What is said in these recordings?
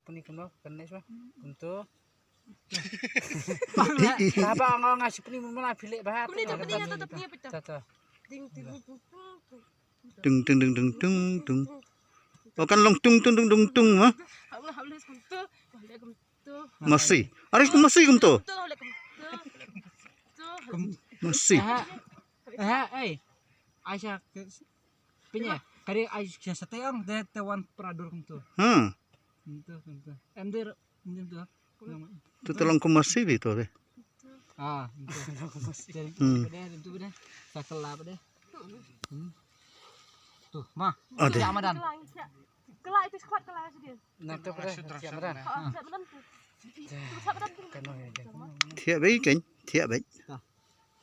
puni kuno kena semua untuk apa ngasih puni mana pilih bahat Puni tetap ni apa tata Ding ding Dung dung dung dung dung dung. Oh kan long dung dung dung dung dung mah. Habis kumtu, boleh kumtu. Masih. Aris ku masih kum tu. Kumtu boleh kumtu. Masih. Aisyah punya kari Aisyah seteang dah tawan peradur tu Ha. tu emdir tu Tu tolong ku masih itu deh. jadi Hmm. itu benar sakelap deh tuh mah Ada. Ramadan Kelak itu squad kelak sedih. nah tu benar Ramadan Siap benar tu. Siap benar tu. kan Thiệt với kính, thiệt với.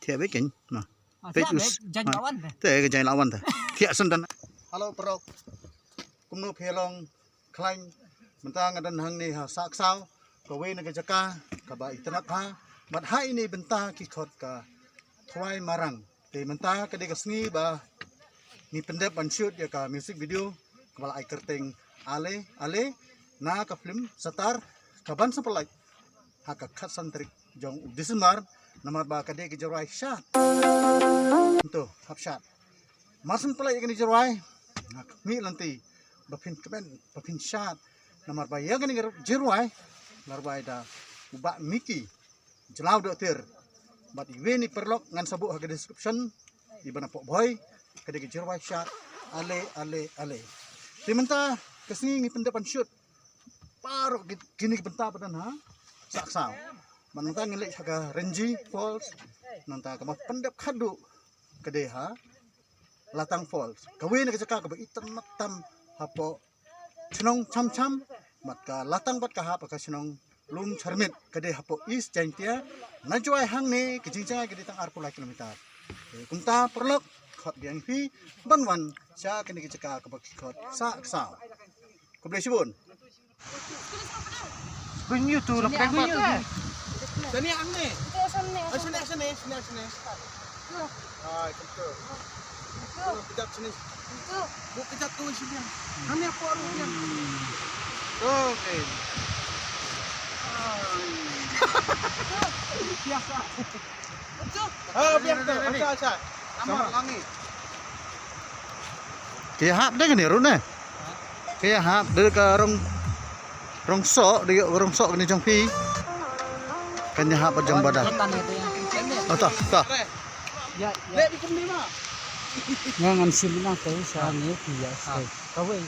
Thiệt với kính mà. jangan lawan Thế cái chạy lawan thế. Thiệt sân đan. Halo perok. Kum nu phelong klain. Bentang ngadan hang ni ha sak sao. Ka we na ka jaka ka ba itanak ha. Mat hai ni benta ki khot ka thwai marang. Te benta ka de ka sngi ba. Ni pendep ban shoot ya ka music video. Ka ai kerting ale na ka film satar ka ban sapalai. Ha ka khat santrik jong Desember namar ba ka de ki jarai shat. Tuh, hapsat. Masan pala ikan jeruai. Mi lanti bapin kemen bapin shat. Namar ba ya kan jeruai. Larbai da ubak miki. Jelau dokter. Bat iwe ni perlok ngan sabuk harga description. Ibana pok boy. Kadek jeruai shat. Ale. Dimenta kesini ni pendapan shoot. Parok gini benta padan ha. Saksau. Mananta ngilik harga Renji Falls. Nanta kama pendap kadu. Kedeha Latang Falls kawin ka jaka ka itan matam hapo chnong cham mat ka latang bat ka hapa ka chnong lum charmit kade hapo east jaintia najwai hang ne ke jingjang ke ditang arpula kilometer kumta perlok khot biang hi banwan cha ke ni jaka ka khot sa sa ko ble sibun kunyu tu lepas kunyu Sini ang ni. Itu sini. Sini. Hai, betul. Kejap sini. Itu. Bu kejap tu sini. Kami apa orang yang? okay Biasa. Itu. Biasa. Asa. Sama langit. kaya hap deh kan run ne kaya hap de ka rong sok ni jong pi kan ya hap jong badan tanda itu yang oh tak ya Lek di kemni mah. ngan silina tu sana biasa kawin